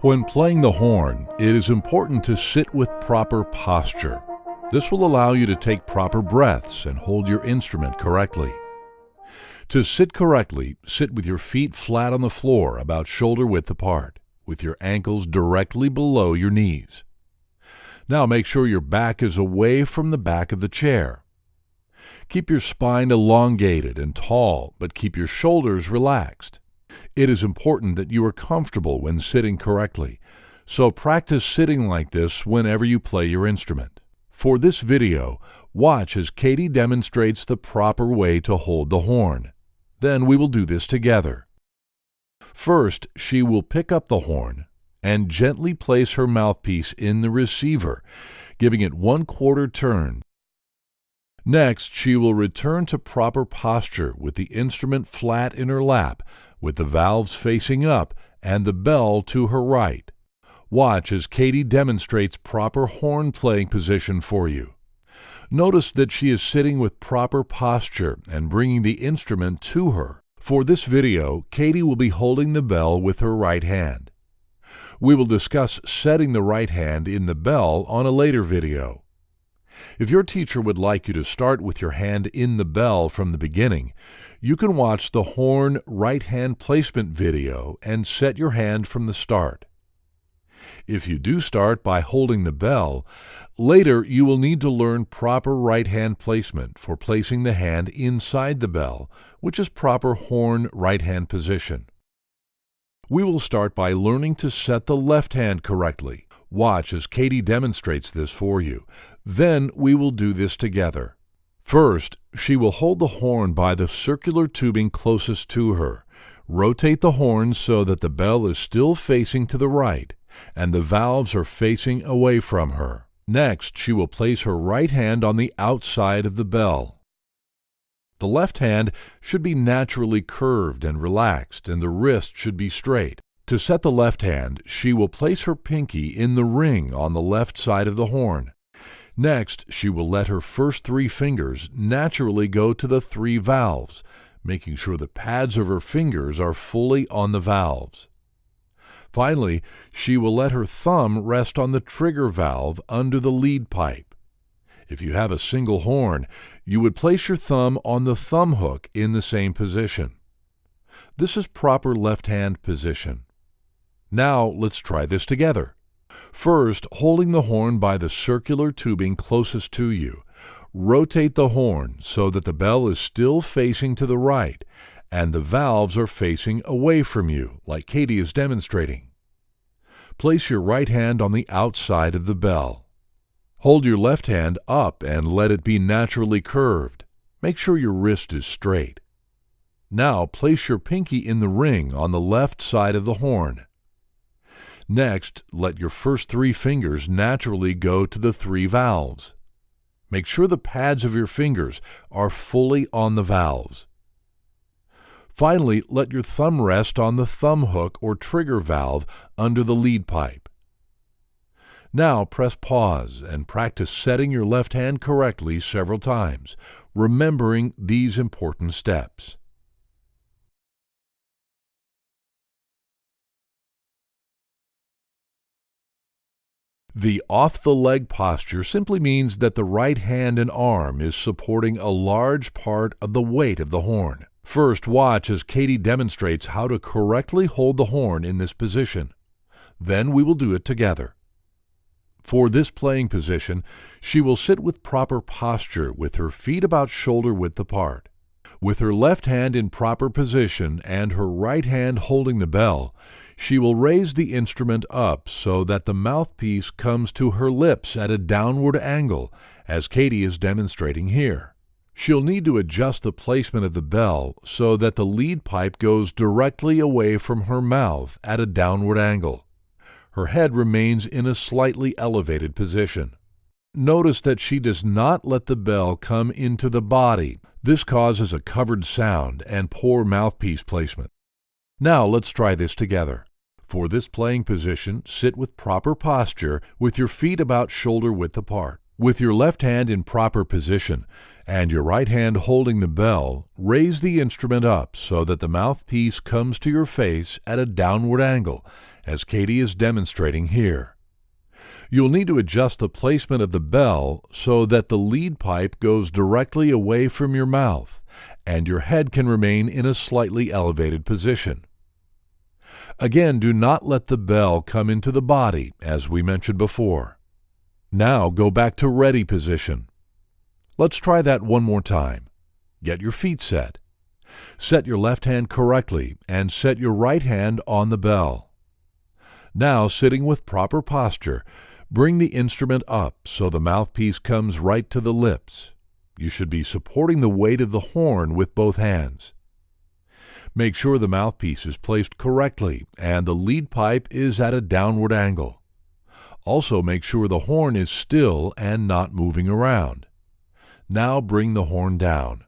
When playing the horn, it is important to sit with proper posture. This will allow you to take proper breaths and hold your instrument correctly. To sit correctly, sit with your feet flat on the floor about shoulder width apart, with your ankles directly below your knees. Now make sure your back is away from the back of the chair. Keep your spine elongated and tall, but keep your shoulders relaxed. It is important that you are comfortable when sitting correctly, so practice sitting like this whenever you play your instrument. For this video, watch as Katie demonstrates the proper way to hold the horn. Then we will do this together. First, she will pick up the horn and gently place her mouthpiece in the receiver, giving it 1/4 turn. Next, she will return to proper posture with the instrument flat in her lap, with the valves facing up and the bell to her right. Watch as Katie demonstrates proper horn playing position for you. Notice that she is sitting with proper posture and bringing the instrument to her. For this video, Katie will be holding the bell with her right hand. We will discuss setting the right hand in the bell on a later video. If your teacher would like you to start with your hand in the bell from the beginning, you can watch the horn right hand placement video and set your hand from the start. If you do start by holding the bell, later you will need to learn proper right hand placement for placing the hand inside the bell, which is proper horn right hand position. We will start by learning to set the left hand correctly. Watch as Katie demonstrates this for you. Then we will do this together. First, she will hold the horn by the circular tubing closest to her. Rotate the horn so that the bell is still facing to the right, and the valves are facing away from her. Next, she will place her right hand on the outside of the bell. The left hand should be naturally curved and relaxed, and the wrist should be straight. To set the left hand, she will place her pinky in the ring on the left side of the horn. Next, she will let her first 3 fingers naturally go to the 3 valves, making sure the pads of her fingers are fully on the valves. Finally, she will let her thumb rest on the trigger valve under the lead pipe. If you have a single horn, you would place your thumb on the thumb hook in the same position. This is proper left hand position. Now let's try this together. First, holding the horn by the circular tubing closest to you, rotate the horn so that the bell is still facing to the right and the valves are facing away from you, like Katie is demonstrating. Place your right hand on the outside of the bell. Hold your left hand up and let it be naturally curved. Make sure your wrist is straight. Now place your pinky in the ring on the left side of the horn. Next, let your first 3 fingers naturally go to the 3 valves. Make sure the pads of your fingers are fully on the valves. Finally, let your thumb rest on the thumb hook or trigger valve under the lead pipe. Now press pause and practice setting your left hand correctly several times, remembering these important steps. The off-the-leg posture simply means that the right hand and arm is supporting a large part of the weight of the horn. First, watch as Katie demonstrates how to correctly hold the horn in this position. Then we will do it together. For this playing position, she will sit with proper posture with her feet about shoulder width apart. With her left hand in proper position and her right hand holding the bell, she will raise the instrument up so that the mouthpiece comes to her lips at a downward angle, as Katie is demonstrating here. She'll need to adjust the placement of the bell so that the lead pipe goes directly away from her mouth at a downward angle. Her head remains in a slightly elevated position. Notice that she does not let the bell come into the body. This causes a covered sound and poor mouthpiece placement. Now let's try this together. For this playing position, sit with proper posture with your feet about shoulder width apart. With your left hand in proper position and your right hand holding the bell, raise the instrument up so that the mouthpiece comes to your face at a downward angle, as Katie is demonstrating here. You'll need to adjust the placement of the bell so that the lead pipe goes directly away from your mouth and your head can remain in a slightly elevated position. Again, do not let the bell come into the body, as we mentioned before. Now go back to ready position. Let's try that one more time. Get your feet set. Set your left hand correctly and set your right hand on the bell. Now, sitting with proper posture, bring the instrument up so the mouthpiece comes right to the lips. You should be supporting the weight of the horn with both hands. Make sure the mouthpiece is placed correctly and the lead pipe is at a downward angle. Also, make sure the horn is still and not moving around. Now bring the horn down.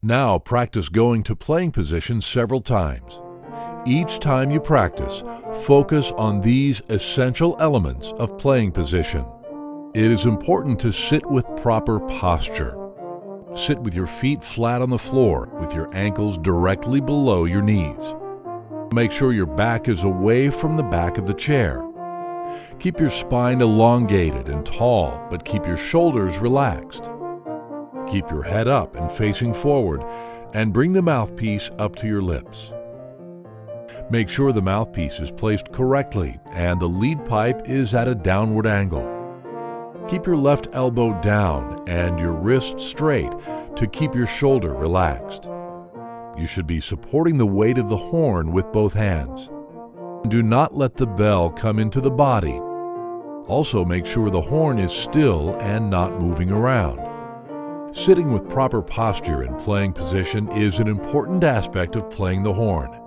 Now practice going to playing position several times. Each time you practice, focus on these essential elements of playing position. It is important to sit with proper posture. Sit with your feet flat on the floor with your ankles directly below your knees. Make sure your back is away from the back of the chair. Keep your spine elongated and tall, but keep your shoulders relaxed. Keep your head up and facing forward, and bring the mouthpiece up to your lips. Make sure the mouthpiece is placed correctly and the lead pipe is at a downward angle. Keep your left elbow down and your wrist straight to keep your shoulder relaxed. You should be supporting the weight of the horn with both hands. Do not let the bell come into the body. Also, make sure the horn is still and not moving around. Sitting with proper posture and playing position is an important aspect of playing the horn.